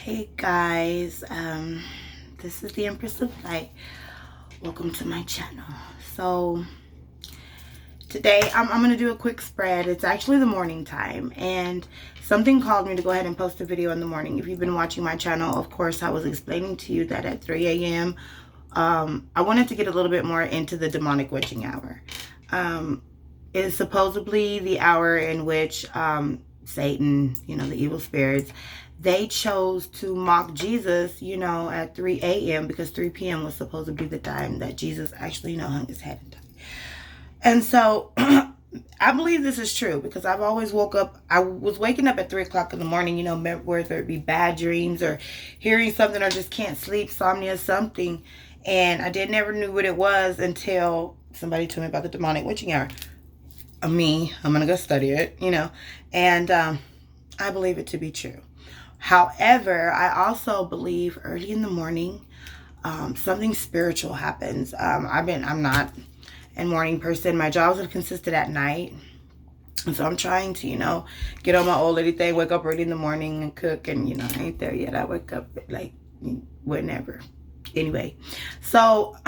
Hey guys, this is the Empress of Light. Welcome to my channel. So today I'm going to do a quick spread. It's actually the morning time, and something called me to go ahead and post a video in the morning. If you've been watching my channel, of course, I was explaining to you that at 3 a.m. I wanted to get a little bit more into the demonic witching hour. It is supposedly the hour in which Satan, the evil spirits, they chose to mock Jesus, at 3 a.m. because 3 p.m. was supposed to be the time that Jesus actually, hung his head and died. And so I believe this is true because I've always woke up. I was waking up at 3 o'clock in the morning, whether it be bad dreams or hearing something or just can't sleep, insomnia, something. And I never knew what it was until somebody told me about the demonic witching hour. I'm going to go study it, and I believe it to be true. However, I also believe early in the morning, something spiritual happens. I'm not a morning person. My jobs have consisted at night. And so I'm trying to, get on my old lady thing, wake up early in the morning and cook. And, I ain't there yet. I wake up like whenever. Anyway, so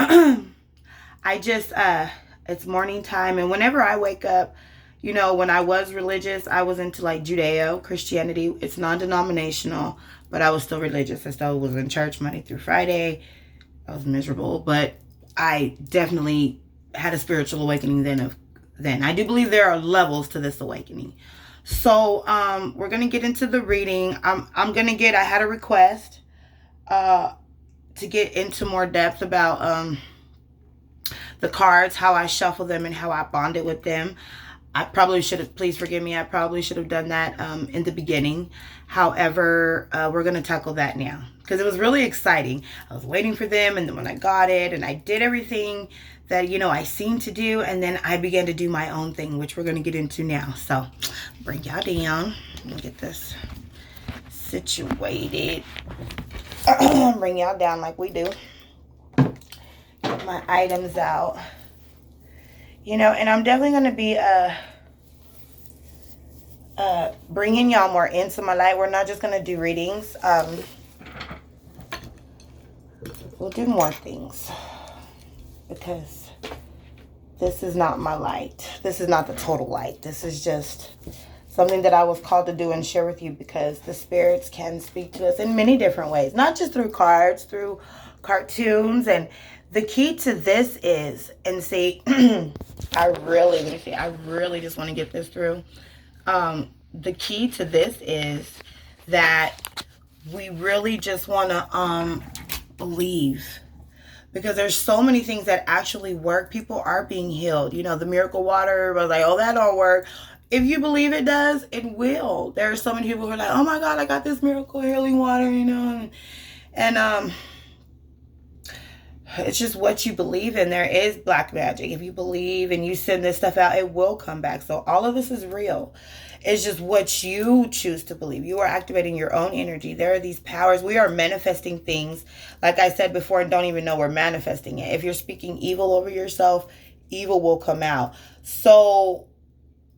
it's morning time. And whenever I wake up, when I was religious, I was into like Judeo Christianity. It's non-denominational, but I was still religious. I still was in church Monday through Friday. I was miserable, but I definitely had a spiritual awakening then. I do believe there are levels to this awakening. So we're gonna get into the reading. I had a request to get into more depth about the cards, how I shuffle them and how I bonded with them. I probably should have, please forgive me, I probably should have done that in the beginning. However, we're going to tackle that now because it was really exciting. I was waiting for them, and then when I got it and I did everything that, I seemed to do, and then I began to do my own thing, which we're going to get into now. So bring y'all down. Let me get this situated. Bring y'all down like we do. Get my items out. And I'm definitely going to be bringing y'all more into my light. We're not just going to do readings. We'll do more things because this is not my light. This is not the total light. This is just something that I was called to do and share with you because the spirits can speak to us in many different ways, not just through cards, through cartoons. And the key to this is, and see, I really just want to get this through. The key to this is that we really just want to believe, because there's so many things that actually work. People are being healed. The miracle water was like, oh, that don't work. If you believe it does, it will. There are so many people who are like, oh my God, I got this miracle healing water, and it's just what you believe in. There is black magic. If you believe and you send this stuff out, it will come back. So all of this is real. It's just what you choose to believe. You are activating your own energy. There are these powers. We are manifesting things, like I said before, and don't even know we're manifesting it. If you're speaking evil over yourself, evil will come out. So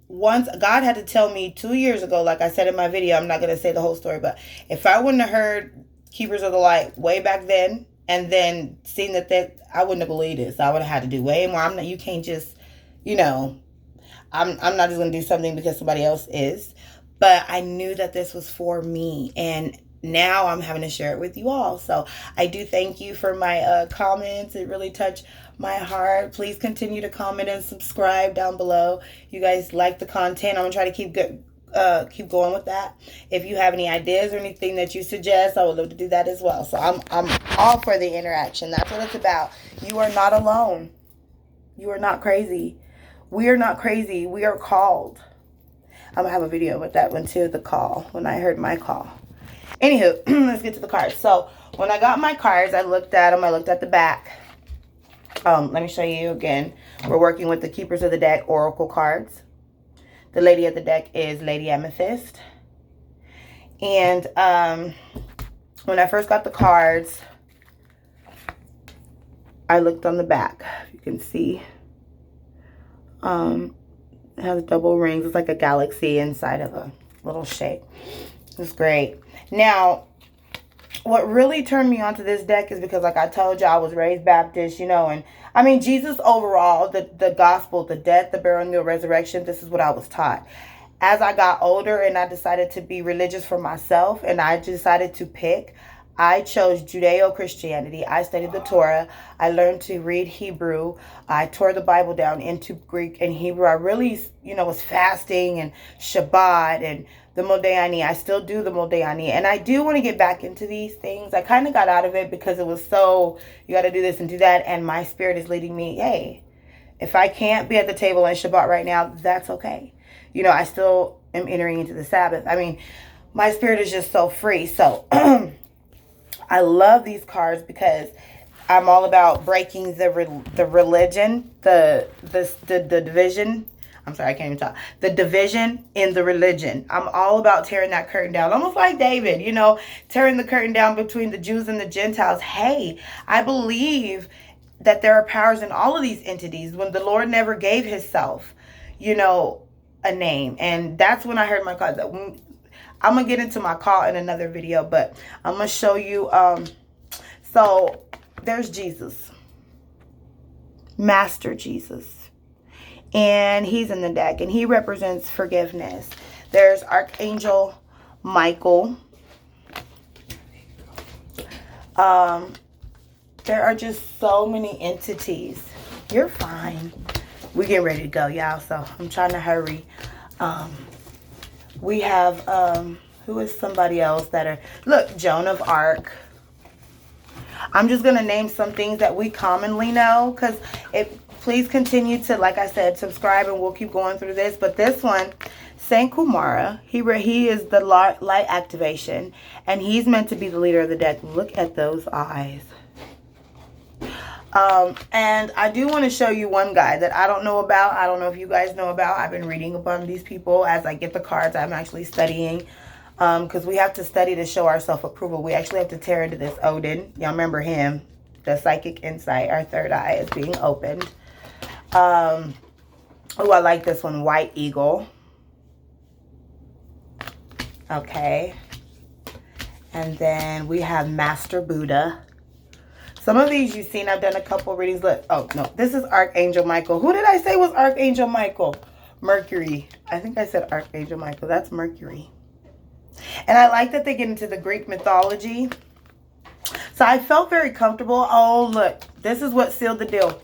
once God had to tell me 2 years ago, like I said in my video, I'm not going to say the whole story, but if I wouldn't have heard Keepers of the Light way back then, and then seen that I wouldn't have believed it. So I would have had to do way more. You can't just, I'm not just going to do something because somebody else is. But I knew that this was for me. And now I'm having to share it with you all. So I do thank you for my comments. It really touched my heart. Please continue to comment and subscribe down below. You guys like the content. I'm going to try to keep going with that. If you have any ideas or anything that you suggest, I would love to do that as well. So I'm all for the interaction. That's what it's about. You are not alone. You are not crazy. We are not crazy. We are called. I'm gonna have a video with that one too, the call, when I heard my call. Anywho, let's get to the cards. So when I got my cards, I looked at them. I looked at the back. Let me show you again. We're working with the Keepers of the Deck Oracle cards. The lady of the deck is Lady Amethyst. And when I first got the cards, I looked on the back. You can see it has double rings. It's like a galaxy inside of a little shape. It's great. Now, what really turned me onto this deck is because, like I told you, I was raised Baptist, and I mean, Jesus overall, the gospel, the death, the burial, and the resurrection, this is what I was taught. As I got older and I decided to be religious for myself and I decided to pick, I chose Judeo-Christianity. I studied the Torah. I learned to read Hebrew. I tore the Bible down into Greek and Hebrew. I really, was fasting and Shabbat and the Modayani. I still do the Modayani. And I do want to get back into these things. I kind of got out of it because it was so, you got to do this and do that. And my spirit is leading me, hey, if I can't be at the table on Shabbat right now, that's okay. I still am entering into the Sabbath. I mean, my spirit is just so free. So I love these cards because I'm all about breaking the religion, the division. I'm sorry, I can't even talk. The division in the religion. I'm all about tearing that curtain down. Almost like David, tearing the curtain down between the Jews and the Gentiles. Hey, I believe that there are powers in all of these entities when the Lord never gave himself, a name. And that's when I heard my cards. I'm going to get into my call in another video, but I'm going to show you. So there's Jesus, Master Jesus, and he's in the deck and he represents forgiveness. There's Archangel Michael. There are just so many entities. You're fine. We're getting ready to go, y'all, so I'm trying to hurry. We have, who is somebody else that are, look, Joan of Arc. I'm just going to name some things that we commonly know, because please continue to, like I said, subscribe, and we'll keep going through this. But this one, Saint Kumara, he is the light activation, and he's meant to be the leader of the deck. Look at those eyes. And I do want to show you one guy that I don't know about. I don't know if you guys know about. I've been reading upon these people as I get the cards. I'm actually studying, because we have to study to show our self-approval. We actually have to tear into this Odin. Y'all remember him, the psychic insight. Our third eye is being opened. Oh, I like this one, White Eagle. Okay. And then we have Master Buddha. Some of these you've seen. I've done a couple readings. Look, oh, no. This is Archangel Michael. Who did I say was Archangel Michael? Mercury. I think I said Archangel Michael. That's Mercury. And I like that they get into the Greek mythology. So I felt very comfortable. Oh, look. This is what sealed the deal.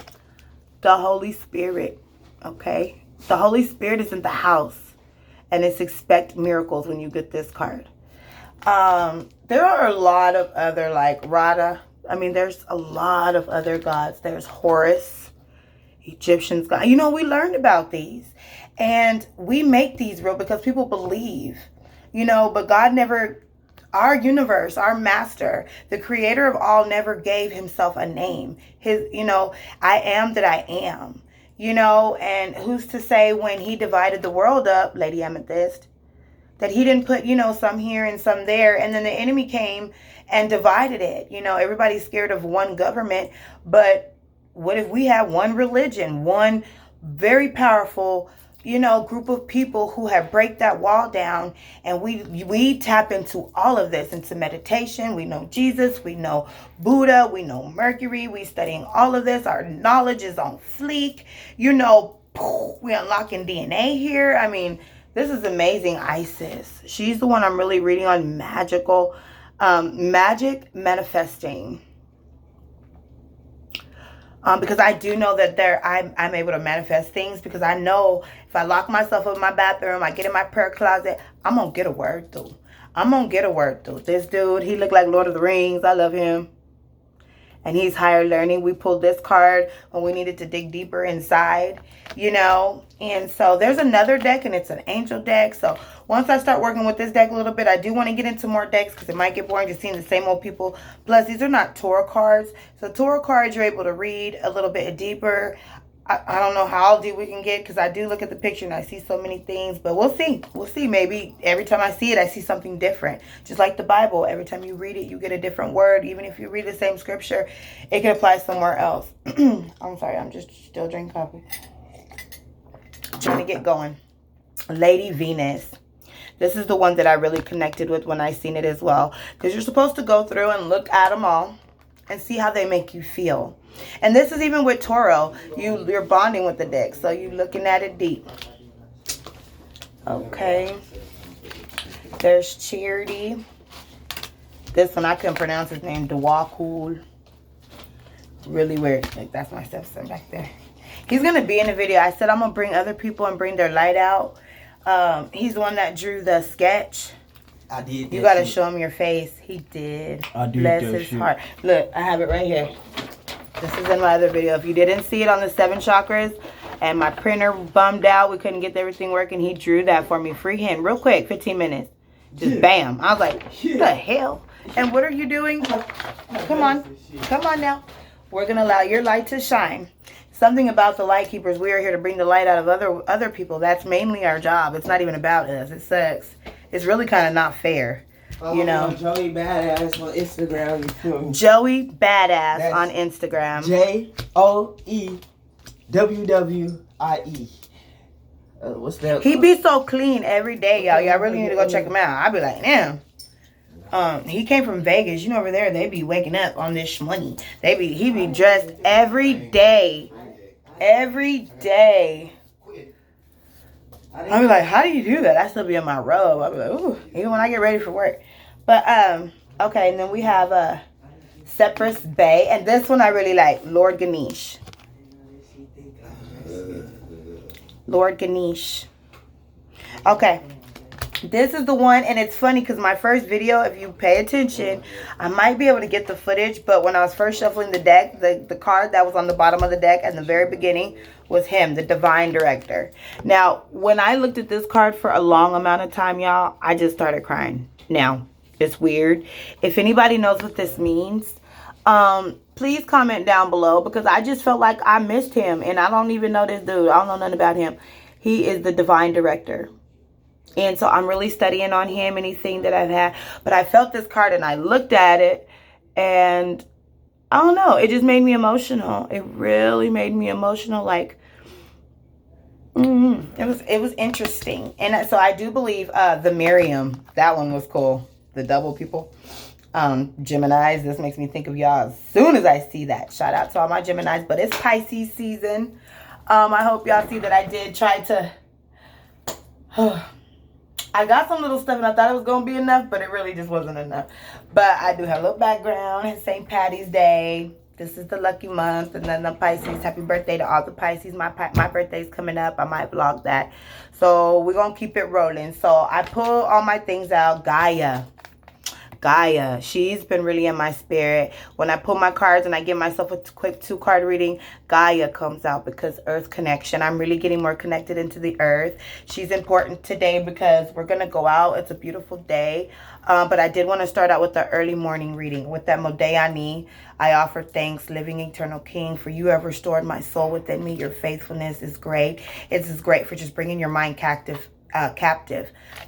The Holy Spirit. Okay? The Holy Spirit is in the house. And it's expect miracles when you get this card. There are a lot of other, like, Radha. I mean, there's a lot of other gods. There's Horus, Egyptians god. We learned about these. And we make these real because people believe, but God never, our universe, our master, the creator of all, never gave himself a name. I am that I am, and who's to say when he divided the world up, Lady Amethyst, that he didn't put, some here and some there. And then the enemy came and divided it. Everybody's scared of one government. But what if we have one religion, one very powerful, group of people who have break that wall down, and we tap into all of this, into meditation. We know Jesus, we know Buddha, we know Mercury, we studying all of this. Our knowledge is on fleek. We unlocking DNA here. I mean, this is amazing. Isis, she's the one I'm really reading on. Magic manifesting. Because I do know that I'm able to manifest things, because I know if I lock myself up in my bathroom, I get in my prayer closet, I'm going to get a word through. This dude, he looked like Lord of the Rings. I love him. And he's higher learning. We pulled this card when we needed to dig deeper inside, And so there's another deck, and it's an angel deck. So once I start working with this deck a little bit, I do want to get into more decks because it might get boring just seeing the same old people. Plus, these are not tarot cards. So tarot cards, you're able to read a little bit deeper. I don't know how deep we can get, because I do look at the picture and I see so many things. But we'll see. We'll see. Maybe every time I see it, I see something different. Just like the Bible. Every time you read it, you get a different word. Even if you read the same scripture, it can apply somewhere else. I'm sorry. I'm just still drinking coffee. Trying to get going. Lady Venus. This is the one that I really connected with when I seen it as well. Because you're supposed to go through and look at them all and see how they make you feel. And this is even with Toro. You're bonding with the deck. So you're looking at it deep. Okay. There's Charity. This one, I couldn't pronounce his name. Dawakul. Really weird. Like, that's my stepson back there. He's going to be in the video. I said I'm going to bring other people and bring their light out. He's the one that drew the sketch. I did. You got to show him your face. He did. I did. Bless his heart. Look, I have it right here. This is in my other video. If you didn't see it on the 7 chakras and my printer bummed out, we couldn't get everything working, he drew that for me. Free him. Real quick, 15 minutes. Just bam. I was like, what the hell? And what are you doing? Come on. Come on now. We're going to allow your light to shine. Something about the light keepers. We are here to bring the light out of other people. That's mainly our job. It's not even about us. It sucks. It's really kind of not fair. You know, Joey Badass on Instagram. Joey Badass on Instagram. JOEWWIE. What's that? He be so clean every day, y'all. Y'all really need to go check him out. I be like, damn. He came from Vegas. You know, over there they be waking up on this money. He be dressed every day. Every day. I be like, how do you do that? I still be in my robe. I be like, ooh, even when I get ready for work. But okay, and then we have Cypress Bay, and this one I really like, Lord Ganesh. Lord Ganesh. Okay. This is the one, and it's funny because my first video, if you pay attention, I might be able to get the footage, but when I was first shuffling the deck, the card that was on the bottom of the deck at the very beginning was him, the Divine Director. Now, when I looked at this card for a long amount of time, y'all, I just started crying. Now, it's weird. If anybody knows what this means, please comment down below, because I just felt like I missed him, and I don't even know this dude. I don't know nothing about him. He is the Divine Director. And so I'm really studying on him, anything that I've had. But I felt this card and I looked at it, and I don't know. It just made me emotional. It really made me emotional. Like, it was interesting. And so I do believe the Miriam, that one was cool. The double people. Geminis, this makes me think of y'all as soon as I see that. Shout out to all my Geminis. But it's Pisces season. I hope y'all see that I did try to... I got some little stuff and I thought it was going to be enough, but it really just wasn't enough. But I do have a little background. It's St. Patty's Day. This is the lucky month. And then the Pisces. Happy birthday to all the Pisces. My birthday's coming up. I might vlog that. So we're going to keep it rolling. So I pull all my things out. Gaia, she's been really in my spirit. When I pull my cards and I give myself a quick 2-card reading, Gaia comes out, because earth connection. I'm really getting more connected into the earth. She's important today because we're going to go out. It's a beautiful day. But I did want to start out with the early morning reading. With that Modayani, I offer thanks, living eternal King, for you have restored my soul within me. Your faithfulness is great. It is great for just bringing your mind captive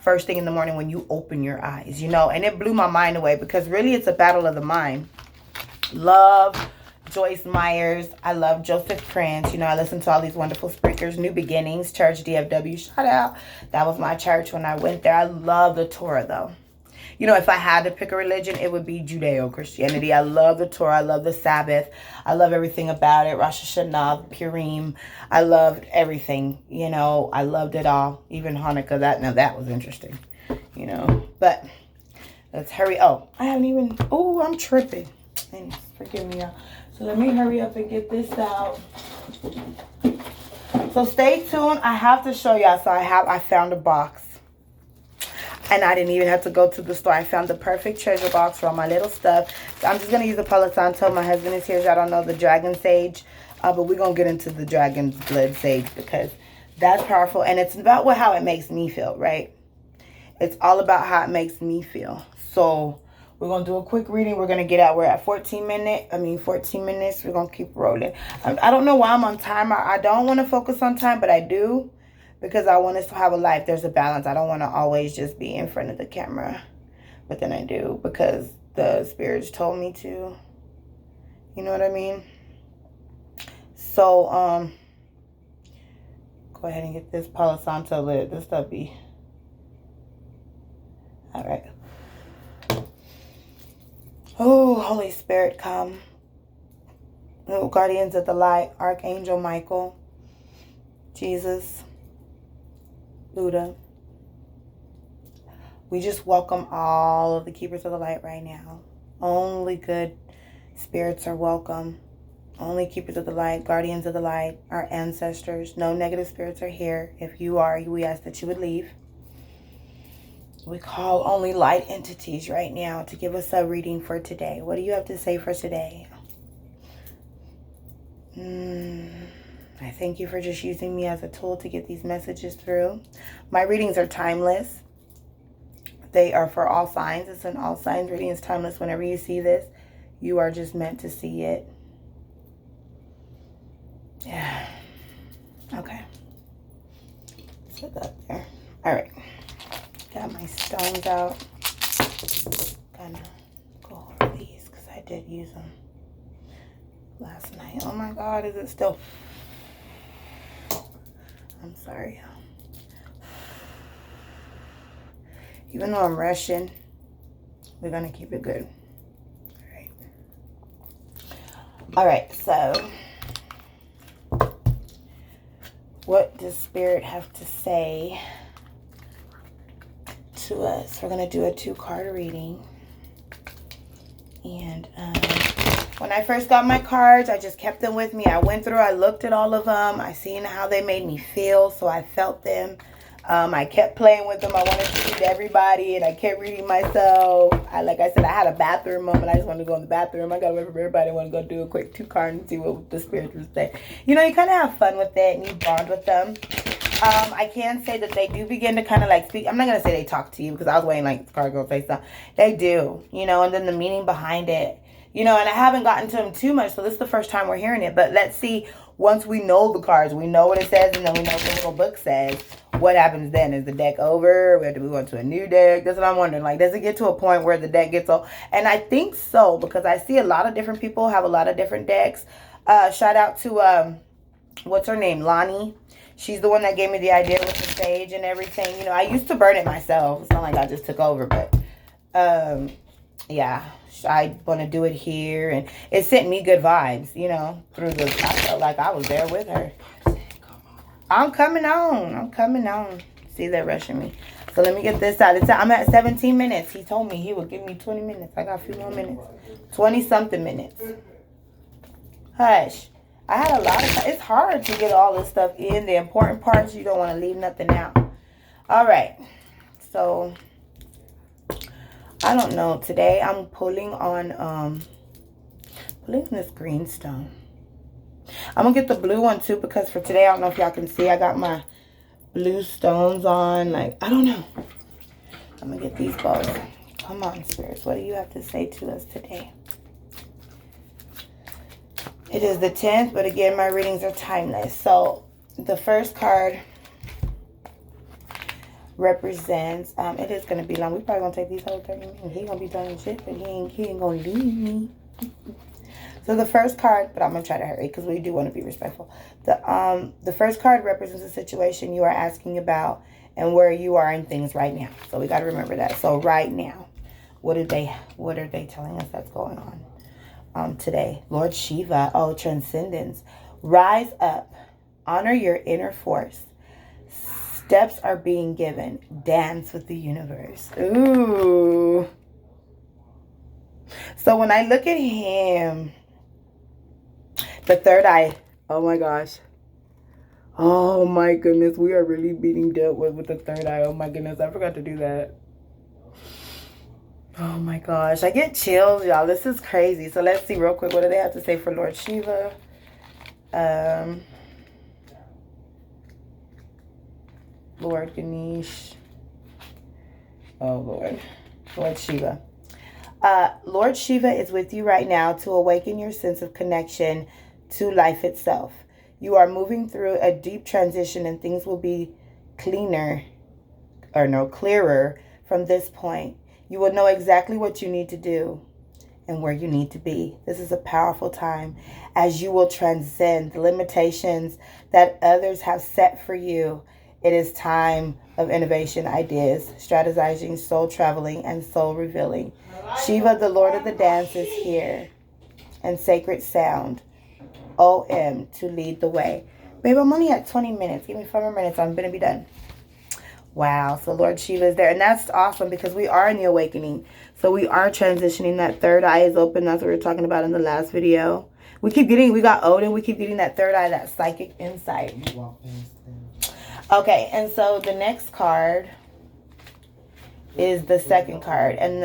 first thing in the morning when you open your eyes, you know. And it blew my mind away, because really it's a battle of the mind. Love Joyce Myers. I love Joseph Prince. You know, I listen to all these wonderful speakers. New Beginnings Church, DFW, shout out. That was my church when I went there. I love the Torah though. You know, if I had to pick a religion, it would be Judeo-Christianity. I love the Torah. I love the Sabbath. I love everything about it. Rosh Hashanah, Purim. I loved everything. You know, I loved it all. Even Hanukkah. That was interesting. You know, but let's hurry. Oh, I haven't even. Oh, I'm tripping. And forgive me, y'all. So let me hurry up and get this out. So stay tuned. I have to show y'all. So I found a box. And I didn't even have to go to the store. I found the perfect treasure box for all my little stuff. So I'm just going to use the Palo Santo. My husband is here. Y'all don't know the dragon sage. But we're going to get into the dragon's blood sage, because that's powerful. And it's about how it makes me feel, right? It's all about how it makes me feel. So we're going to do a quick reading. We're going to get out. We're at 14 minutes. We're going to keep rolling. I don't know why I'm on time. I don't want to focus on time, but I do. Because I want us to have a life. There's a balance. I don't want to always just be in front of the camera. But then I do, because the spirits told me to. You know what I mean? So, go ahead and get this Palo Santo lit. This stuff be All right. Oh, Holy Spirit, come. Oh, guardians of the light, Archangel Michael, Jesus, Buddha. We just welcome all of the keepers of the light right now. Only good spirits are welcome. Only keepers of the light, guardians of the light, our ancestors. No negative spirits are here. If you are, we ask that you would leave. We call only light entities right now to give us a reading for today. What do you have to say for today? I thank you for just using me as a tool to get these messages through. My readings are timeless. They are for all signs. It's an all signs reading. It's timeless. Whenever you see this, you are just meant to see it. Yeah. Okay. Set that there. All right. Got my stones out. Gonna go over these because I did use them last night. Oh my God, is it still? I'm sorry. Even though I'm rushing, we're gonna keep it good. All right, so what does Spirit have to say to us? We're gonna do a 2-card reading. And when I first got my cards, I just kept them with me. I went through, I looked at all of them. I seen how they made me feel, so I felt them. I kept playing with them. I wanted to read everybody, and I kept reading myself. Like I said, I had a bathroom moment. I just wanted to go in the bathroom. I got away from everybody. I want to go do a quick 2-card and see what the spirits would say. You know, you kind of have fun with it, and you bond with them. I can say that they do begin to kind of like speak. I'm not going to say they talk to you because I was waiting like the card girl say something. They do, you know, and then the meaning behind it, you know, and I haven't gotten to them too much. So this is the first time we're hearing it. But let's see, once we know the cards, we know what it says, and then we know what the little book says. What happens then? Is the deck over? We have to move on to a new deck? That's what I'm wondering. Like, does it get to a point where the deck gets old? And I think so, because I see a lot of different people have a lot of different decks. Shout out to, what's her name? Lonnie. She's the one that gave me the idea with the sage and everything. You know, I used to burn it myself. It's not like I just took over, but, yeah, I want to do it here. And it sent me good vibes, you know, through the, I felt like I was there with her. I'm coming on. I'm coming on. See, they're rushing me. So let me get this out. I'm at 17 minutes. He told me he would give me 20 minutes. I got a few more minutes. 20-something minutes. Hush. I had a lot of time. It's hard to get all this stuff in. The important parts, you don't want to leave nothing out. All right. So, I don't know. Today, I'm pulling on this green stone. I'm going to get the blue one too, because for today, I don't know if y'all can see, I got my blue stones on. Like, I don't know. I'm going to get these both. Come on, spirits. What do you have to say to us today? It is the 10th, but again, my readings are timeless. So, the first card represents, it is going to be long. We probably going to take these whole 30 minutes. He going to be talking shit, but he ain't going to leave me. So the first card, but I'm going to try to hurry because we do want to be respectful. The first card represents a situation you are asking about and where you are in things right now. So we got to remember that. So right now, what are they telling us that's going on today? Lord Shiva, transcendence. Rise up. Honor your inner force. Steps are being given. Dance with the universe. Ooh. So when I look at him, the third eye, oh my gosh. Oh my goodness, we are really being dealt with the third eye. Oh my goodness, I forgot to do that. Oh my gosh, I get chills, y'all. This is crazy. So let's see real quick. What do they have to say for Lord Shiva? Lord Ganesh. Oh Lord. Lord Shiva. Lord Shiva is with you right now to awaken your sense of connection to life itself. You are moving through a deep transition and things will be clearer from this point. You will know exactly what you need to do and where you need to be. This is a powerful time as you will transcend the limitations that others have set for you It is time of innovation, ideas, strategizing, soul traveling, and soul revealing. Shiva, the Lord of the dance, is here, and sacred sound, OM, to lead the way. Babe, I'm only at 20 minutes. Give me 5 more minutes. I'm going to be done. Wow. So Lord Shiva is there. And that's awesome because we are in the awakening. So we are transitioning. That third eye is open. That's what we were talking about in the last video. We got Odin. We keep getting that third eye, that psychic insight. Okay. And so the next card is the second card. And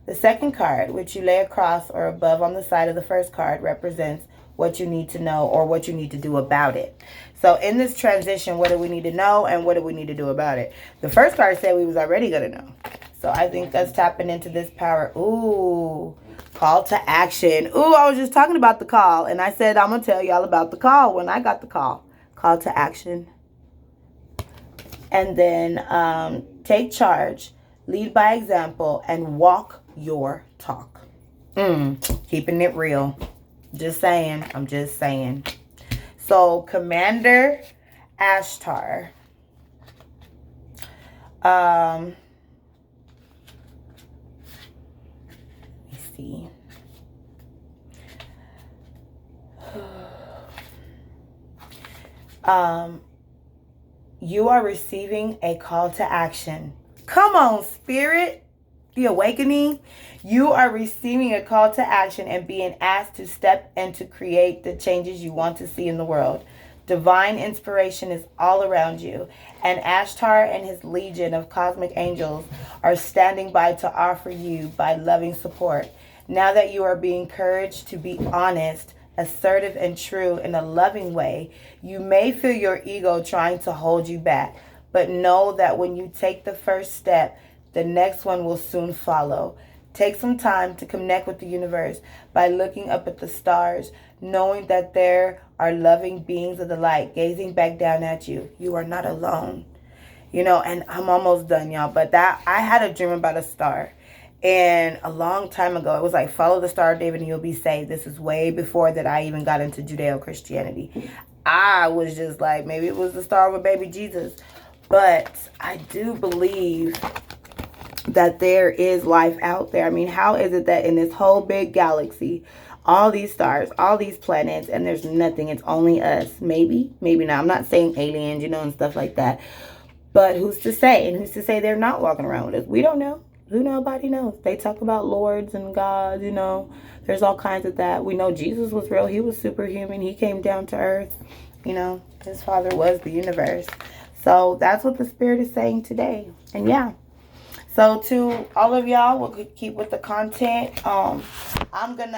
the second card, which you lay across or above on the side of the first card, represents what you need to know or what you need to do about it. So in this transition, what do we need to know and what do we need to do about it? The first card said we was already going to know. So I think that's tapping into this power. Ooh, call to action. Ooh, I was just talking about the call. And I said I'm going to tell y'all about the call when I got the call. Call to action. And then take charge, lead by example, and walk your talk. Keeping it real. Just saying. I'm just saying. So, Commander Ashtar. Let me see. You are receiving a call to action. Come on, Spirit. The awakening. You are receiving a call to action and being asked to step and to create the changes you want to see in the world. Divine inspiration is all around you, and Ashtar and his legion of cosmic angels are standing by to offer you by loving support. Now that you are being encouraged to be honest, assertive, and true in a loving way, you may feel your ego trying to hold you back, but know that when you take the first step, the next one will soon follow. Take some time to connect with the universe by looking up at the stars, knowing that there are loving beings of the light gazing back down at you. You are not alone. And I'm almost done, y'all. But I had a dream about a star. And a long time ago, it was like, follow the Star of David and you'll be saved. This is way before that I even got into Judeo-Christianity. I was just like, maybe it was the star of a baby Jesus. But I do believe that there is life out there. I mean, how is it that in this whole big galaxy, all these stars, all these planets, and there's nothing, it's only us? Maybe not. I'm not saying aliens, and stuff like that. But who's to say? And who's to say they're not walking around with us? We don't know. Nobody knows. They talk about lords and gods, There's all kinds of that. We know Jesus was real. He was superhuman. He came down to earth. His father was the universe. So that's what the Spirit is saying today. And yeah. So to all of y'all, we'll keep with the content. Here we go. I'm going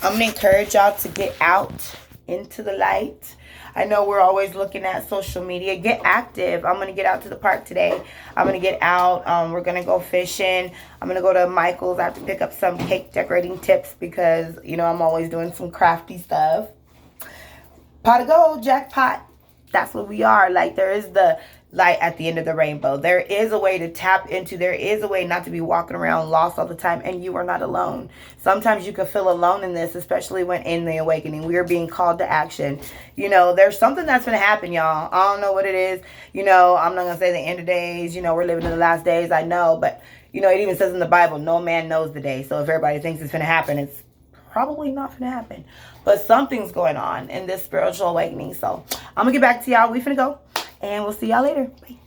to encourage y'all to get out into the light. I know we're always looking at social media. Get active. I'm going to get out to the park today. I'm going to get out. We're going to go fishing. I'm going to go to Michael's. I have to pick up some cake decorating tips because, I'm always doing some crafty stuff. Pot of gold, jackpot. That's what we are. Like, there is the light at the end of the rainbow. There is a way to tap into. There is a way not to be walking around lost all the time, and you are not alone. Sometimes you can feel alone in this, especially when in the awakening. We are being called to action. There's something that's going to happen, y'all. I don't know what it is. I'm not going to say the end of days. We're living in the last days. I know, but, it even says in the Bible, no man knows the day. So if everybody thinks it's going to happen, it's probably not going to happen. But something's going on in this spiritual awakening. So I'm going to get back to y'all. We finna go. And we'll see y'all later. Bye.